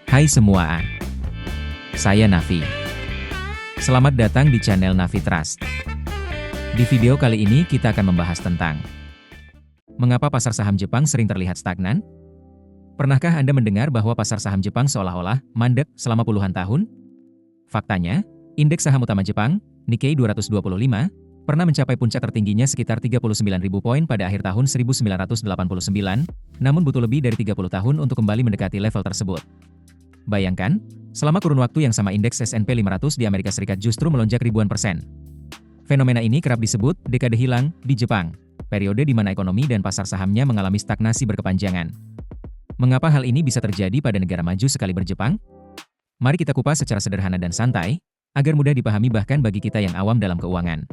Hai semua, saya Nafi. Selamat datang di channel Nafi Trust. Di video kali ini kita akan membahas tentang mengapa pasar saham Jepang sering terlihat stagnan? Pernahkah Anda mendengar bahwa pasar saham Jepang seolah-olah mandek selama puluhan tahun? Faktanya, indeks saham utama Jepang, Nikkei 225, pernah mencapai puncak tertingginya sekitar 39.000 poin pada akhir tahun 1989, namun butuh lebih dari 30 tahun untuk kembali mendekati level tersebut. Bayangkan, selama kurun waktu yang sama indeks S&P 500 di Amerika Serikat justru melonjak ribuan persen. Fenomena ini kerap disebut dekade hilang di Jepang, periode di mana ekonomi dan pasar sahamnya mengalami stagnasi berkepanjangan. Mengapa hal ini bisa terjadi pada negara maju sekali berJepang? Mari kita kupas secara sederhana dan santai, agar mudah dipahami bahkan bagi kita yang awam dalam keuangan.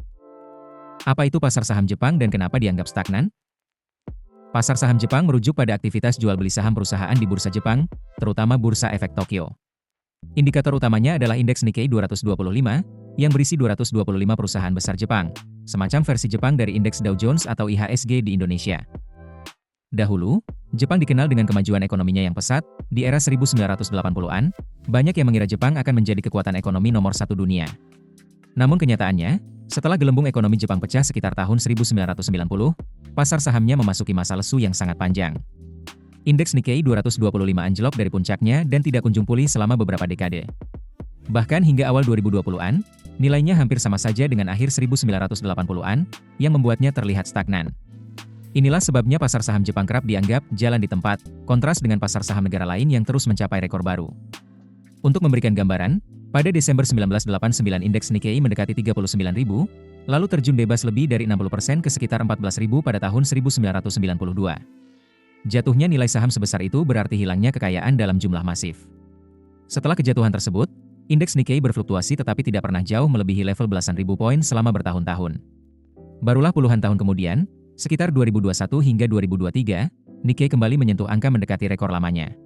Apa itu pasar saham Jepang dan kenapa dianggap stagnan? Pasar saham Jepang merujuk pada aktivitas jual beli saham perusahaan di bursa Jepang, terutama Bursa Efek Tokyo. Indikator utamanya adalah indeks Nikkei 225, yang berisi 225 perusahaan besar Jepang, semacam versi Jepang dari indeks Dow Jones atau IHSG di Indonesia. Dahulu, Jepang dikenal dengan kemajuan ekonominya yang pesat. Di era 1980-an, banyak yang mengira Jepang akan menjadi kekuatan ekonomi nomor satu dunia. Namun kenyataannya, setelah gelembung ekonomi Jepang pecah sekitar tahun 1990, pasar sahamnya memasuki masa lesu yang sangat panjang. Indeks Nikkei 225 anjlok dari puncaknya dan tidak kunjung pulih selama beberapa dekade. Bahkan hingga awal 2020-an, nilainya hampir sama saja dengan akhir 1980-an, yang membuatnya terlihat stagnan. Inilah sebabnya pasar saham Jepang kerap dianggap jalan di tempat, kontras dengan pasar saham negara lain yang terus mencapai rekor baru. Untuk memberikan gambaran, pada Desember 1989 indeks Nikkei mendekati 39.000, lalu terjun bebas lebih dari 60% ke sekitar 14.000 pada tahun 1992. Jatuhnya nilai saham sebesar itu berarti hilangnya kekayaan dalam jumlah masif. Setelah kejatuhan tersebut, indeks Nikkei berfluktuasi tetapi tidak pernah jauh melebihi level belasan ribu poin selama bertahun-tahun. Barulah puluhan tahun kemudian, sekitar 2021 hingga 2023, Nikkei kembali menyentuh angka mendekati rekor lamanya.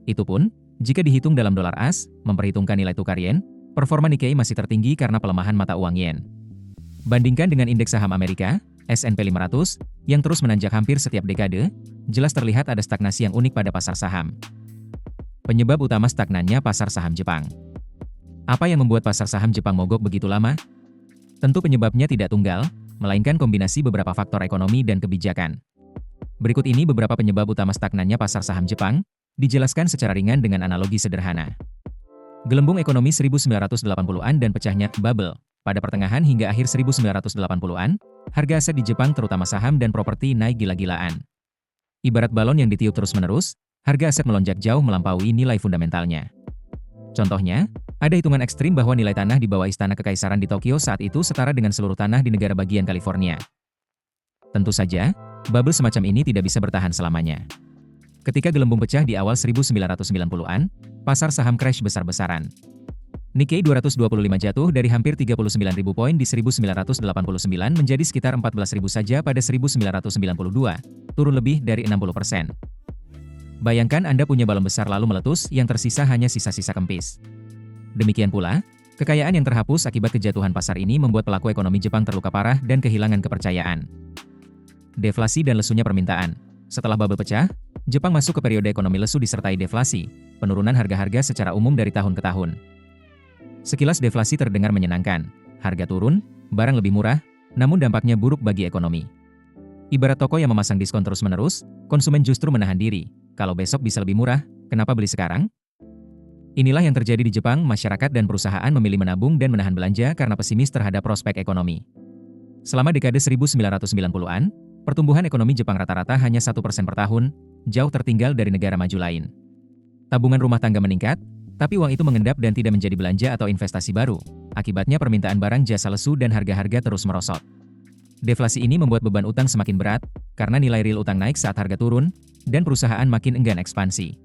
Itu pun, jika dihitung dalam dolar AS, memperhitungkan nilai tukar yen, performa Nikkei masih tertinggi karena pelemahan mata uang yen. Bandingkan dengan indeks saham Amerika, S&P 500, yang terus menanjak hampir setiap dekade, jelas terlihat ada stagnasi yang unik pada pasar saham. Penyebab utama stagnannya pasar saham Jepang. Apa yang membuat pasar saham Jepang mogok begitu lama? Tentu penyebabnya tidak tunggal, melainkan kombinasi beberapa faktor ekonomi dan kebijakan. Berikut ini beberapa penyebab utama stagnannya pasar saham Jepang, dijelaskan secara ringan dengan analogi sederhana. Gelembung ekonomi 1980-an dan pecahnya bubble. Pada pertengahan hingga akhir 1980-an, harga aset di Jepang terutama saham dan properti naik gila-gilaan. Ibarat balon yang ditiup terus-menerus, harga aset melonjak jauh melampaui nilai fundamentalnya. Contohnya, ada hitungan ekstrim bahwa nilai tanah di bawah Istana Kekaisaran di Tokyo saat itu setara dengan seluruh tanah di negara bagian California. Tentu saja, bubble semacam ini tidak bisa bertahan selamanya. Ketika gelembung pecah di awal 1990-an, pasar saham crash besar-besaran. Nikkei 225 jatuh dari hampir 39.000 poin di 1989 menjadi sekitar 14.000 saja pada 1992, turun lebih dari 60%. Bayangkan Anda punya balon besar lalu meletus, yang tersisa hanya sisa-sisa kempis. Demikian pula, kekayaan yang terhapus akibat kejatuhan pasar ini membuat pelaku ekonomi Jepang terluka parah dan kehilangan kepercayaan. Deflasi dan lesunya permintaan. Setelah bubble pecah, Jepang masuk ke periode ekonomi lesu disertai deflasi, penurunan harga-harga secara umum dari tahun ke tahun. Sekilas deflasi terdengar menyenangkan, harga turun, barang lebih murah, namun dampaknya buruk bagi ekonomi. Ibarat toko yang memasang diskon terus-menerus, konsumen justru menahan diri. Kalau besok bisa lebih murah, kenapa beli sekarang? Inilah yang terjadi di Jepang, masyarakat dan perusahaan memilih menabung dan menahan belanja karena pesimis terhadap prospek ekonomi. Selama dekade 1990-an, pertumbuhan ekonomi Jepang rata-rata hanya 1% per tahun, jauh tertinggal dari negara maju lain. Tabungan rumah tangga meningkat, tapi uang itu mengendap dan tidak menjadi belanja atau investasi baru. Akibatnya permintaan barang jasa lesu dan harga-harga terus merosot. Deflasi ini membuat beban utang semakin berat, karena nilai real utang naik saat harga turun, dan perusahaan makin enggan ekspansi.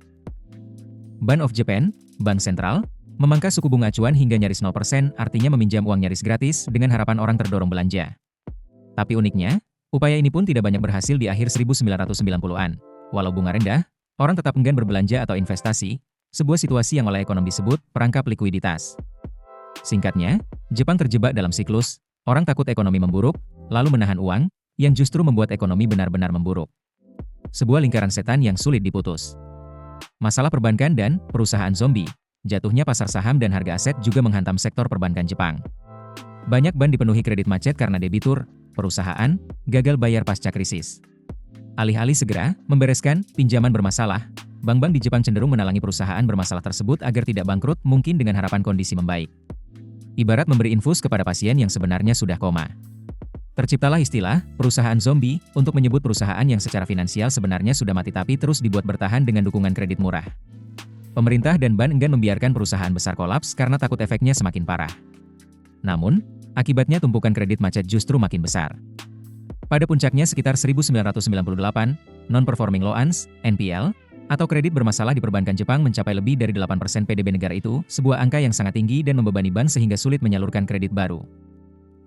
Bank of Japan, bank sentral, memangkas suku bunga acuan hingga nyaris 0%, artinya meminjam uang nyaris gratis dengan harapan orang terdorong belanja. Tapi uniknya, upaya ini pun tidak banyak berhasil di akhir 1990-an. Walau bunga rendah, orang tetap enggan berbelanja atau investasi, sebuah situasi yang oleh ekonom disebut perangkap likuiditas. Singkatnya, Jepang terjebak dalam siklus, orang takut ekonomi memburuk, lalu menahan uang, yang justru membuat ekonomi benar-benar memburuk. sebuah lingkaran setan yang sulit diputus. Masalah perbankan dan perusahaan zombie, jatuhnya pasar saham dan harga aset juga menghantam sektor perbankan Jepang. Banyak bank dipenuhi kredit macet karena debitur, perusahaan, gagal bayar pasca krisis. Alih-alih segera membereskan pinjaman bermasalah, bank-bank di Jepang cenderung menalangi perusahaan bermasalah tersebut agar tidak bangkrut, mungkin dengan harapan kondisi membaik. Ibarat memberi infus kepada pasien yang sebenarnya sudah koma. Terciptalah istilah perusahaan zombie untuk menyebut perusahaan yang secara finansial sebenarnya sudah mati tapi terus dibuat bertahan dengan dukungan kredit murah. Pemerintah dan bank enggan membiarkan perusahaan besar kolaps karena takut efeknya semakin parah. Namun, akibatnya tumpukan kredit macet justru makin besar. Pada puncaknya sekitar 1998, non-performing loans, NPL, atau kredit bermasalah di perbankan Jepang mencapai lebih dari 8% PDB negara itu, sebuah angka yang sangat tinggi dan membebani bank sehingga sulit menyalurkan kredit baru.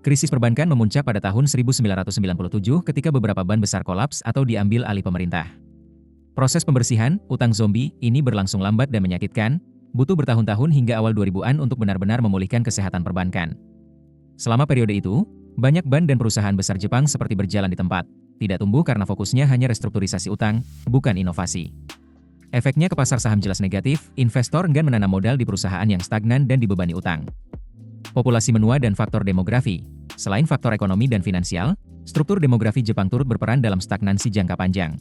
Krisis perbankan memuncak pada tahun 1997 ketika beberapa bank besar kolaps atau diambil alih pemerintah. Proses pembersihan utang zombie ini berlangsung lambat dan menyakitkan, butuh bertahun-tahun hingga awal 2000-an untuk benar-benar memulihkan kesehatan perbankan. Selama periode itu, banyak bank dan perusahaan besar Jepang seperti berjalan di tempat, tidak tumbuh karena fokusnya hanya restrukturisasi utang, bukan inovasi. Efeknya ke pasar saham jelas negatif, investor enggan menanam modal di perusahaan yang stagnan dan dibebani utang. Populasi menua dan faktor demografi. Selain faktor ekonomi dan finansial, struktur demografi Jepang turut berperan dalam stagnansi jangka panjang.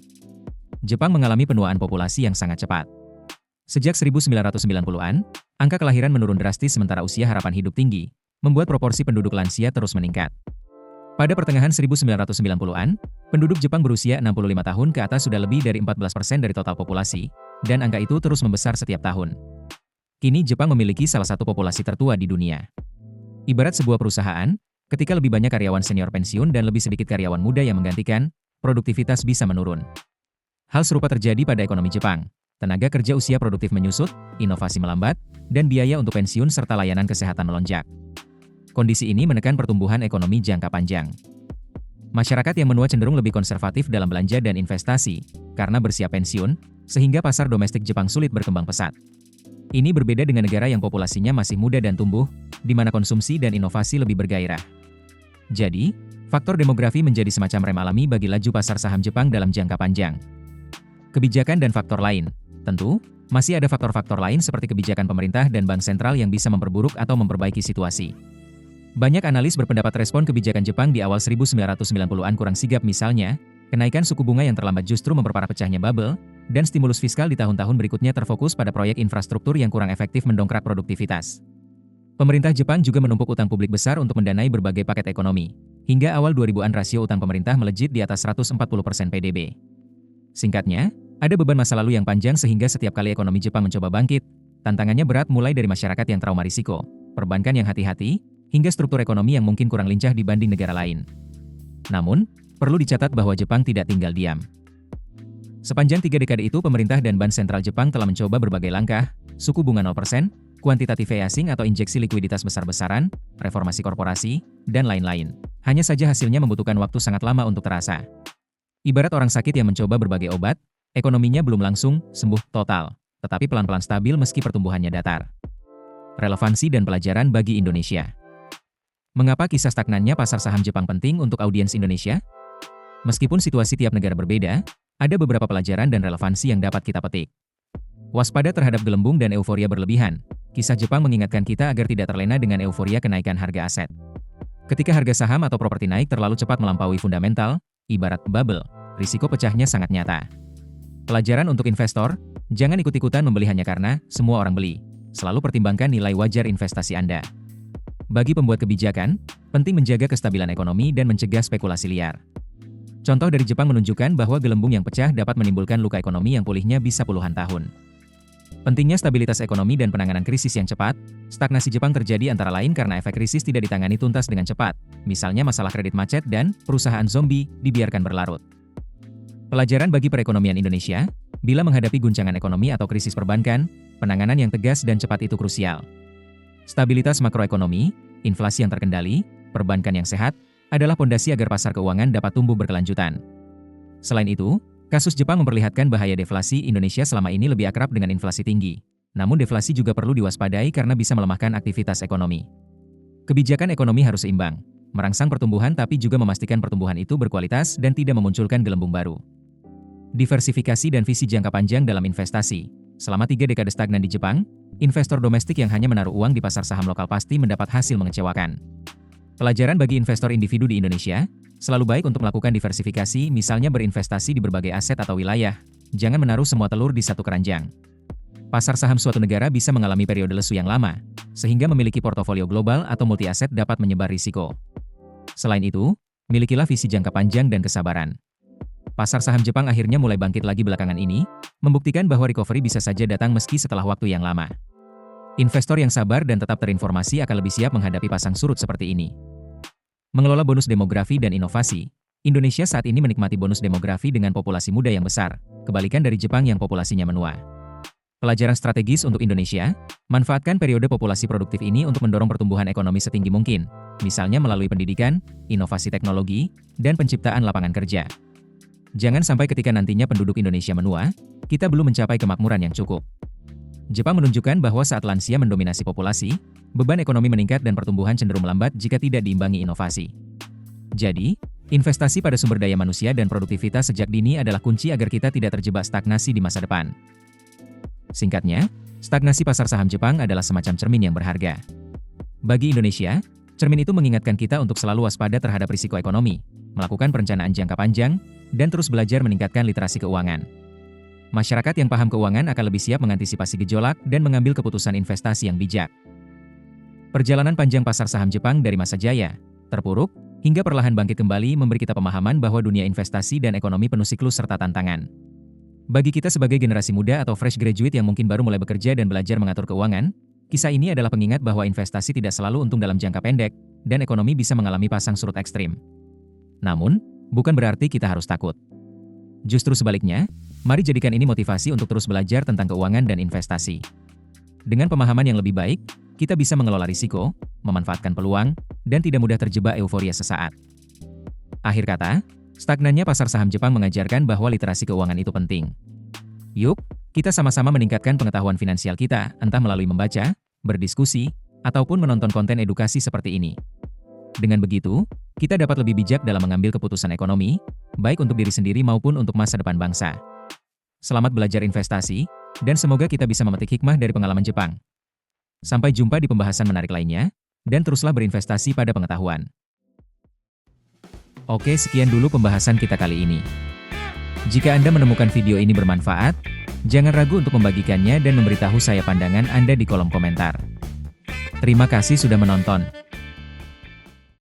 Jepang mengalami penuaan populasi yang sangat cepat. Sejak 1990-an, angka kelahiran menurun drastis sementara usia harapan hidup tinggi, membuat proporsi penduduk lansia terus meningkat. Pada pertengahan 1990-an, penduduk Jepang berusia 65 tahun ke atas sudah lebih dari 14% dari total populasi, dan angka itu terus membesar setiap tahun. Kini Jepang memiliki salah satu populasi tertua di dunia. Ibarat sebuah perusahaan, ketika lebih banyak karyawan senior pensiun dan lebih sedikit karyawan muda yang menggantikan, produktivitas bisa menurun. Hal serupa terjadi pada ekonomi Jepang. Tenaga kerja usia produktif menyusut, inovasi melambat, dan biaya untuk pensiun serta layanan kesehatan melonjak. Kondisi ini menekan pertumbuhan ekonomi jangka panjang. Masyarakat yang menua cenderung lebih konservatif dalam belanja dan investasi, karena bersiap pensiun, sehingga pasar domestik Jepang sulit berkembang pesat. Ini berbeda dengan negara yang populasinya masih muda dan tumbuh, di mana konsumsi dan inovasi lebih bergairah. Jadi, faktor demografi menjadi semacam rem alami bagi laju pasar saham Jepang dalam jangka panjang. Kebijakan dan faktor lain. Tentu, masih ada faktor-faktor lain seperti kebijakan pemerintah dan bank sentral yang bisa memperburuk atau memperbaiki situasi. Banyak analis berpendapat respon kebijakan Jepang di awal 1990-an kurang sigap, misalnya, kenaikan suku bunga yang terlambat justru memperparah pecahnya bubble, dan stimulus fiskal di tahun-tahun berikutnya terfokus pada proyek infrastruktur yang kurang efektif mendongkrak produktivitas. Pemerintah Jepang juga menumpuk utang publik besar untuk mendanai berbagai paket ekonomi. Hingga awal 2000-an rasio utang pemerintah melejit di atas 140% PDB. Singkatnya, ada beban masa lalu yang panjang sehingga setiap kali ekonomi Jepang mencoba bangkit, tantangannya berat mulai dari masyarakat yang trauma risiko, perbankan yang hati-hati, hingga struktur ekonomi yang mungkin kurang lincah dibanding negara lain. Namun, perlu dicatat bahwa Jepang tidak tinggal diam. Sepanjang 3 dekade itu pemerintah dan Bank Sentral Jepang telah mencoba berbagai langkah, suku bunga 0%, kuantitatif easing atau injeksi likuiditas besar-besaran, reformasi korporasi, dan lain-lain. Hanya saja hasilnya membutuhkan waktu sangat lama untuk terasa. Ibarat orang sakit yang mencoba berbagai obat, ekonominya belum langsung sembuh total, tetapi pelan-pelan stabil meski pertumbuhannya datar. Relevansi dan pelajaran bagi Indonesia. Mengapa kisah stagnannya pasar saham Jepang penting untuk audiens Indonesia? Meskipun situasi tiap negara berbeda, ada beberapa pelajaran dan relevansi yang dapat kita petik. Waspada terhadap gelembung dan euforia berlebihan. Kisah Jepang mengingatkan kita agar tidak terlena dengan euforia kenaikan harga aset. Ketika harga saham atau properti naik terlalu cepat melampaui fundamental, ibarat bubble, risiko pecahnya sangat nyata. Pelajaran untuk investor, jangan ikut-ikutan membeli hanya karena semua orang beli. Selalu pertimbangkan nilai wajar investasi Anda. Bagi pembuat kebijakan, penting menjaga kestabilan ekonomi dan mencegah spekulasi liar. Contoh dari Jepang menunjukkan bahwa gelembung yang pecah dapat menimbulkan luka ekonomi yang pulihnya bisa puluhan tahun. Pentingnya stabilitas ekonomi dan penanganan krisis yang cepat. Stagnasi Jepang terjadi antara lain karena efek krisis tidak ditangani tuntas dengan cepat, misalnya masalah kredit macet dan perusahaan zombie dibiarkan berlarut. Pelajaran bagi perekonomian Indonesia, bila menghadapi guncangan ekonomi atau krisis perbankan, penanganan yang tegas dan cepat itu krusial. Stabilitas makroekonomi, inflasi yang terkendali, perbankan yang sehat, adalah pondasi agar pasar keuangan dapat tumbuh berkelanjutan. Selain itu, kasus Jepang memperlihatkan bahaya deflasi. Indonesia selama ini lebih akrab dengan inflasi tinggi. Namun deflasi juga perlu diwaspadai karena bisa melemahkan aktivitas ekonomi. Kebijakan ekonomi harus seimbang, merangsang pertumbuhan tapi juga memastikan pertumbuhan itu berkualitas dan tidak memunculkan gelembung baru. Diversifikasi dan visi jangka panjang dalam investasi. Selama 3 dekade stagnan di Jepang, investor domestik yang hanya menaruh uang di pasar saham lokal pasti mendapat hasil mengecewakan. Pelajaran bagi investor individu di Indonesia, selalu baik untuk melakukan diversifikasi, misalnya berinvestasi di berbagai aset atau wilayah. Jangan menaruh semua telur di satu keranjang. Pasar saham suatu negara bisa mengalami periode lesu yang lama, sehingga memiliki portofolio global atau multi-aset dapat menyebar risiko. Selain itu, milikilah visi jangka panjang dan kesabaran. Pasar saham Jepang akhirnya mulai bangkit lagi belakangan ini, membuktikan bahwa recovery bisa saja datang meski setelah waktu yang lama. Investor yang sabar dan tetap terinformasi akan lebih siap menghadapi pasang surut seperti ini. Mengelola bonus demografi dan inovasi. Indonesia saat ini menikmati bonus demografi dengan populasi muda yang besar, kebalikan dari Jepang yang populasinya menua. Pelajaran strategis untuk Indonesia, manfaatkan periode populasi produktif ini untuk mendorong pertumbuhan ekonomi setinggi mungkin, misalnya melalui pendidikan, inovasi teknologi, dan penciptaan lapangan kerja. Jangan sampai ketika nantinya penduduk Indonesia menua, kita belum mencapai kemakmuran yang cukup. Jepang menunjukkan bahwa saat lansia mendominasi populasi, beban ekonomi meningkat dan pertumbuhan cenderung melambat jika tidak diimbangi inovasi. Jadi, investasi pada sumber daya manusia dan produktivitas sejak dini adalah kunci agar kita tidak terjebak stagnasi di masa depan. Singkatnya, stagnasi pasar saham Jepang adalah semacam cermin yang berharga. Bagi Indonesia, cermin itu mengingatkan kita untuk selalu waspada terhadap risiko ekonomi, melakukan perencanaan jangka panjang, dan terus belajar meningkatkan literasi keuangan. Masyarakat yang paham keuangan akan lebih siap mengantisipasi gejolak dan mengambil keputusan investasi yang bijak. Perjalanan panjang pasar saham Jepang dari masa jaya, terpuruk, hingga perlahan bangkit kembali memberi kita pemahaman bahwa dunia investasi dan ekonomi penuh siklus serta tantangan. Bagi kita sebagai generasi muda atau fresh graduate yang mungkin baru mulai bekerja dan belajar mengatur keuangan, kisah ini adalah pengingat bahwa investasi tidak selalu untung dalam jangka pendek, dan ekonomi bisa mengalami pasang surut ekstrim. Namun, bukan berarti kita harus takut. Justru sebaliknya, mari jadikan ini motivasi untuk terus belajar tentang keuangan dan investasi. Dengan pemahaman yang lebih baik, kita bisa mengelola risiko, memanfaatkan peluang, dan tidak mudah terjebak euforia sesaat. Akhir kata, stagnannya pasar saham Jepang mengajarkan bahwa literasi keuangan itu penting. Yuk, kita sama-sama meningkatkan pengetahuan finansial kita, entah melalui membaca, berdiskusi, ataupun menonton konten edukasi seperti ini. Dengan begitu, kita dapat lebih bijak dalam mengambil keputusan ekonomi, baik untuk diri sendiri maupun untuk masa depan bangsa. Selamat belajar investasi, dan semoga kita bisa memetik hikmah dari pengalaman Jepang. Sampai jumpa di pembahasan menarik lainnya, dan teruslah berinvestasi pada pengetahuan. Oke, sekian dulu pembahasan kita kali ini. Jika Anda menemukan video ini bermanfaat, jangan ragu untuk membagikannya dan memberitahu saya pandangan Anda di kolom komentar. Terima kasih sudah menonton.